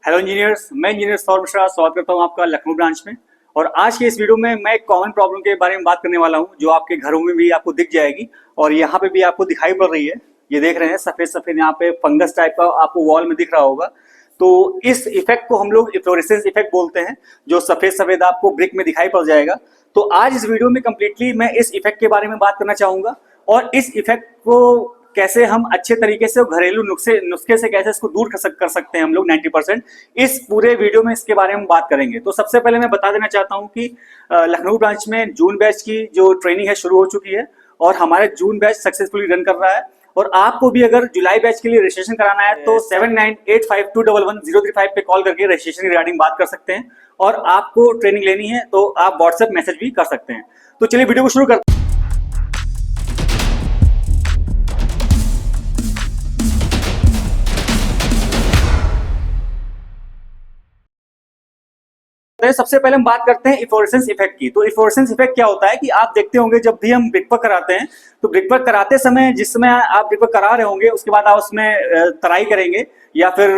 Hello engineers, मैं engineer Saurabh Mishra स्वागत करता हूं आपका लखनऊ ब्रांच में। और आज के इस वीडियो में मैं एक कॉमन प्रॉब्लम के बारे में बात करने वाला हूं जो आपके घरों में भी आपको दिख जाएगी और यहाँ पे भी आपको दिखाई पड़ रही है। ये देख रहे हैं सफेद सफेद यहाँ पे फंगस टाइप का आपको वॉल में दिख रहा होगा। तो इस इफेक्ट को हम लोग इफ्लोरेसेंस इफेक्ट बोलते हैं, जो सफेद सफेद आपको ब्रिक में दिखाई पड़ जाएगा। तो आज इस वीडियो में कंप्लीटली मैं इस इफेक्ट के बारे में बात करना चाहूंगा और इस इफेक्ट को कैसे हम अच्छे तरीके से घरेलू नुस्खे से कैसे इसको दूर कर सकते हैं हम लोग 90%। इस पूरे वीडियो में इसके बारे में बात करेंगे। तो सबसे पहले मैं बता देना चाहता हूं कि लखनऊ ब्रांच में जून बैच की जो ट्रेनिंग है शुरू हो चुकी है और हमारे जून बैच सक्सेसफुली रन कर रहा है। और आपको भी अगर जुलाई बैच के लिए रजिस्ट्रेशन कराना है तो 7985211035 पे कॉल करके रजिस्ट्रेशन रिगार्डिंग बात कर सकते हैं। और आपको ट्रेनिंग लेनी है तो आप व्हाट्सएप मैसेज भी कर सकते हैं। तो चलिए वीडियो को शुरू करते हैं। सबसे पहले हम बात करते हैं इफ्लोरेसेंस इफेक्ट की। तो इफ्लोरेसेंस इफेक्ट क्या होता है कि आप देखते होंगे जब भी हम ब्रिक वर्क कराते हैं तो ब्रिक वर्क कराते समय जिस समय आप ब्रिक वर्क करा रहे होंगे उसके बाद आप उसमें तराई करेंगे या फिर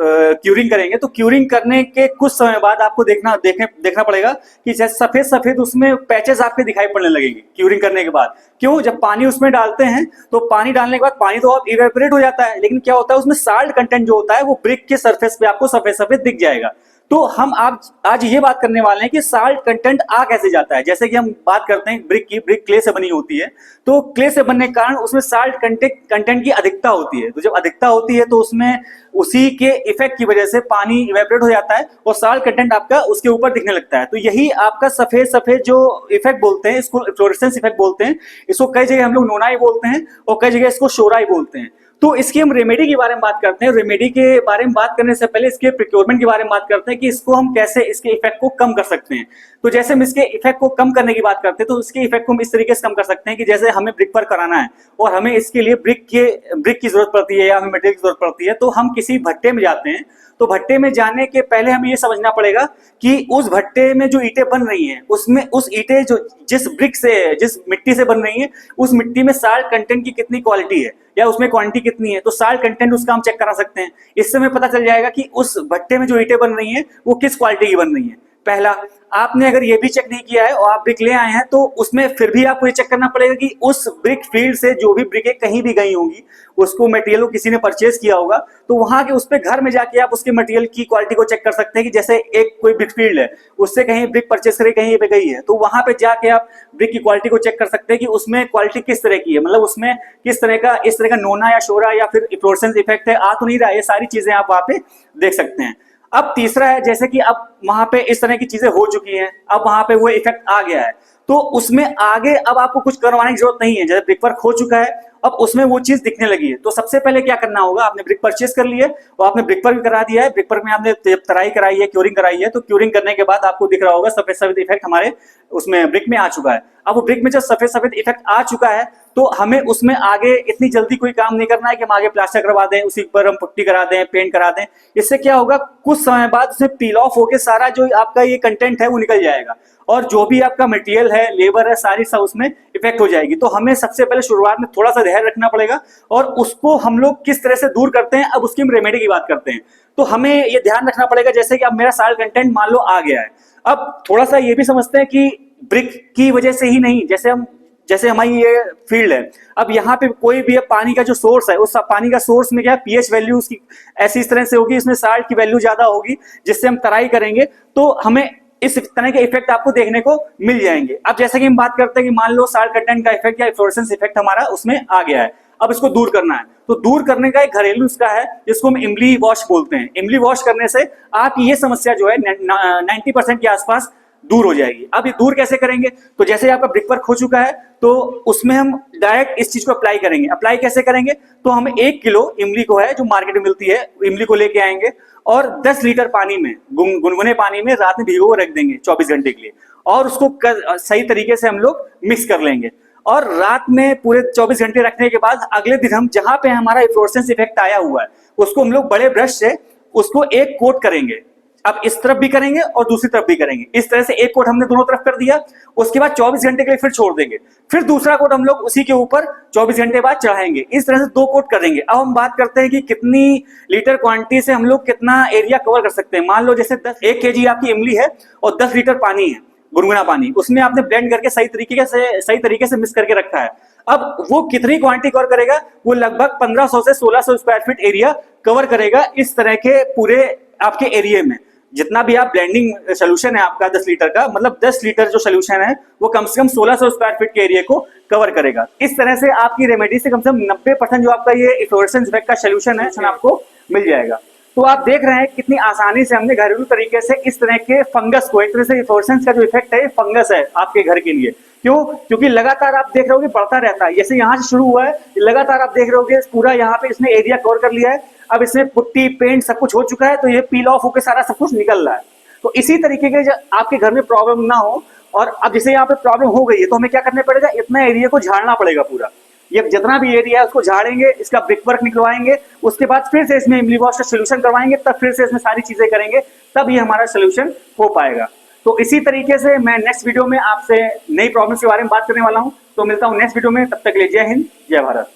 क्यूरिंग करेंगे। तो क्यूरिंग करने के कुछ समय बाद आपको देखना पड़ेगा कि जैसे सफेद सफेद उसमें पैचेस आपके दिखाई पड़ने लगेंगे क्यूरिंग करने के बाद। क्यों? जब पानी उसमें डालते हैं तो पानी डालने के बाद पानी तो अब इवेपोरेट हो जाता है, लेकिन क्या होता है उसमें साल्ट कंटेंट जो होता है वो ब्रिक के सरफेस पे आपको सफेद सफेद दिख जाएगा। तो हम आज ये बात करने वाले हैं कि साल्ट कंटेंट आ कैसे जाता है। जैसे कि हम बात करते हैं ब्रिक की, ब्रिक क्ले से बनी होती है, तो क्ले से बनने के कारण उसमें साल्ट कंटेंट की अधिकता होती है। तो जब अधिकता होती है तो उसमें उसी के इफेक्ट की वजह से पानी इवेपोरेट हो जाता है और साल्ट कंटेंट आपका उसके ऊपर दिखने लगता है। तो यही आपका सफेद सफेद जो इफेक्ट बोलते हैं, इसको फ्लोरेसेंस इफेक्ट बोलते हैं। इसको कई जगह हम लोग नोनाई बोलते हैं और कई जगह इसको शोराई बोलते हैं। तो इसकी हम रेमेडी के बारे में बात करते हैं। रेमेडी के बारे में बात करने से पहले इसके प्रिक्योरमेंट के बारे में बात करते हैं कि इसको हम कैसे इसके इफेक्ट को कम कर सकते हैं। तो जैसे हम इसके इफेक्ट को कम करने की बात करते हैं तो इसके इफेक्ट को हम इस तरीके से कम कर सकते हैं कि जैसे हमें ब्रिक वर्क कराना है और हमें इसके लिए ब्रिक की जरूरत पड़ती है या हमें मटेरियल की जरूरत पड़ती है, तो हम किसी भट्टे में जाते हैं। तो भट्टे में जाने के पहले हमें ये समझना पड़ेगा कि उस भट्टे में जो ईंटें बन रही हैं उसमें उस ईंटें जो जिस मिट्टी से बन रही हैं उस मिट्टी में साल्ट कंटेंट की कितनी क्वालिटी है या उसमें क्वांटिटी कितनी है। तो साल्ट कंटेंट उसका हम चेक करा सकते हैं। इससे हमें पता चल जाएगा कि उस भट्टे में जो ईंटें बन रही हैं वो किस क्वालिटी की बन रही हैं। पहला, आपने अगर ये भी चेक नहीं किया है और आप ब्रिक ले आए हैं तो उसमें फिर भी आपको ये चेक करना पड़ेगा कि उस ब्रिक फील्ड से जो भी ब्रिकें कहीं भी गई होंगी, उसको मटेरियल को किसी ने परचेज किया होगा, तो वहां के उस पे घर में जाके आप उसके मटेरियल की क्वालिटी को चेक कर सकते हैं कि जैसे एक कोई ब्रिक फील्ड है उससे कहीं ब्रिक परचेज करे कहीं पे गई है, तो वहां पे जाके आप ब्रिक की क्वालिटी को चेक कर सकते हैं कि उसमें क्वालिटी किस तरह की है, मतलब उसमें किस तरह का इस तरह का नोना या शोरा या फिर फ्लोरेसेंस इफेक्ट है, आ तो नहीं रहा। ये सारी चीजें आप वहां पे देख सकते हैं। अब तीसरा है, जैसे कि अब वहां पे इस तरह की चीजें हो चुकी हैं, अब वहां पे वो इफेक्ट आ गया है, तो उसमें आगे अब आपको कुछ करवाने की जरूरत नहीं है। जैसे ब्रिक वर्क हो चुका है, अब उसमें वो चीज दिखने लगी है, तो सबसे पहले क्या करना होगा, आपने ब्रिक परचेज कर लिया और आपने ब्रिक वर्क भी करा दिया है। ब्रिक वर्क में आपने तराई कराई है, क्यूरिंग कराई है, तो क्यूरिंग करने के बाद आपको दिख रहा होगा सफेद सफेद इफेक्ट हमारे उसमें ब्रिक में आ चुका है। अब वो ब्रिक में जब सफेद सफेद इफेक्ट आ चुका है तो हमें उसमें आगे इतनी जल्दी कोई काम नहीं करना है कि हम आगे प्लास्टर करवा दें, उसी पर हम पुट्टी करा दें, पेंट करा दें। इससे क्या होगा, कुछ समय बाद उसमें पील ऑफ होकर सारा जो आपका ये कंटेंट है वो निकल जाएगा और जो भी आपका मटेरियल है, लेबर है, सारी सब उसमें इफेक्ट हो जाएगी। तो हमें सबसे पहले शुरुआत में थोड़ा सा ध्यान रखना पड़ेगा और उसको हम लोग किस तरह से दूर करते हैं। अब उसकी हम रेमेडी की बात करते हैं। तो हमें ये ध्यान रखना पड़ेगा, जैसे कि अब मेरा साल्ट कंटेंट मान लो आ गया है, अब थोड़ा सा ये भी समझते हैं कि ब्रिक की वजह से ही नहीं, जैसे हमारी ये फील्ड है, अब यहाँ पे कोई भी पानी का जो सोर्स है, उस पानी का सोर्स में क्या है, पीएच वैल्यू उसकी ऐसी इस तरह से होगी, इसमें साल्ट की वैल्यू ज्यादा होगी, जिससे हम तराई करेंगे तो हमें इस तरह के इफेक्ट आपको देखने को मिल जाएंगे। अब जैसे कि हम बात करते हैं कि मान लो साल्ट कंटेंट का इफेक्ट या फ्लोरेसेंस इफेक्ट हमारा उसमें आ गया है, अब इसको दूर करना है। तो दूर करने का एक घरेलू नुस्खा है जिसको हम इमली वॉश बोलते हैं। इमली वॉश करने से आपकी ये समस्या जो है 90% के आसपास दूर हो जाएगी। अब ये दूर कैसे करेंगे, तो जैसे आपका ब्रिक वर्क हो चुका है तो उसमें हम डायरेक्ट इस चीज को अप्लाई करेंगे। अप्लाई कैसे करेंगे, तो हम 1 किलो इमली को है जो मार्केट में मिलती है, इमली को लेके आएंगे और 10 लीटर पानी में, गुनगुने पानी में रात में भिगो रख देंगे 24 घंटे के लिए और उसको सही तरीके से हम लोग मिक्स कर लेंगे। और रात में पूरे 24 घंटे रखने के बाद अगले दिन हम जहां पे हमारा फ्लोरेसेंस इफेक्ट आया हुआ है उसको हम लोग बड़े ब्रश से उसको एक कोट करेंगे अब इस तरफ भी करेंगे और दूसरी तरफ भी करेंगे। इस तरह से एक कोट हमने दोनों तरफ कर दिया, उसके बाद 24 घंटे के लिए फिर छोड़ देंगे, फिर दूसरा कोट हम लोग उसी के ऊपर 24 घंटे बाद चढ़ाएंगे। इस तरह से 2 कोट करेंगे। अब हम बात करते हैं कि कितनी लीटर क्वांटिटी से हम लोग कितना एरिया कवर कर सकते हैं। मान लो जैसे 1 kg आपकी इमली है और 10 लीटर पानी है, गुनगुना पानी, उसमें आपने ब्लेंड करके सही तरीके से मिक्स करके रखा है। अब वो कितनी क्वांटिटी कवर करेगा? वो लगभग 1500 से 1600 स्क्वायर फीट एरिया कवर करेगा इस तरह के पूरे आपके एरिया में। जितना भी आप ब्लेंडिंग सोल्यूशन है आपका 10 लीटर का, मतलब 10 लीटर जो सोल्यूशन है वो कम से कम 1600 स्क्वायर फीट के एरिया को कवर करेगा। इस तरह से आपकी रेमेडी से कम 90% जो आपका ये इफ्लोरेसेंस इफेक्ट का सोल्यूशन है आपको मिल जाएगा। तो आप देख रहे हैं कितनी आसानी से हमने घरेलू तरीके से इस तरह के फंगस को, एक तरह से इफ्लोरेसेंस का जो इफेक्ट है फंगस है आपके घर के लिए। क्यों? क्योंकि लगातार आप देख रहे होगे बढ़ता रहता है। जैसे यहाँ से शुरू हुआ है, लगातार आप देख रहे होगे पूरा यहाँ पे इसने एरिया कवर कर लिया है। अब इसमें पुट्टी पेंट सब कुछ हो चुका है, तो ये पील ऑफ होकर सारा सब कुछ निकल रहा है। तो इसी तरीके के आपके घर में प्रॉब्लम ना हो, और अब जैसे यहाँ पे प्रॉब्लम हो गई है तो हमें क्या करना पड़ेगा, इतना एरिया को झाड़ना पड़ेगा पूरा। ये जितना भी एरिया है उसको झाड़ेंगे, इसका ब्रिक वर्क निकलवाएंगे, उसके बाद फिर से इसमें इमली वॉश का सोल्यूशन करवाएंगे, तब फिर से इसमें सारी चीजें करेंगे, तब ये हमारा सोल्यूशन हो पाएगा। तो इसी तरीके से मैं नेक्स्ट वीडियो में आपसे नई प्रॉब्लम्स के बारे में बात करने वाला हूं। तो मिलता हूं नेक्स्ट वीडियो में, तब तक के लिए जय हिंद, जय भारत।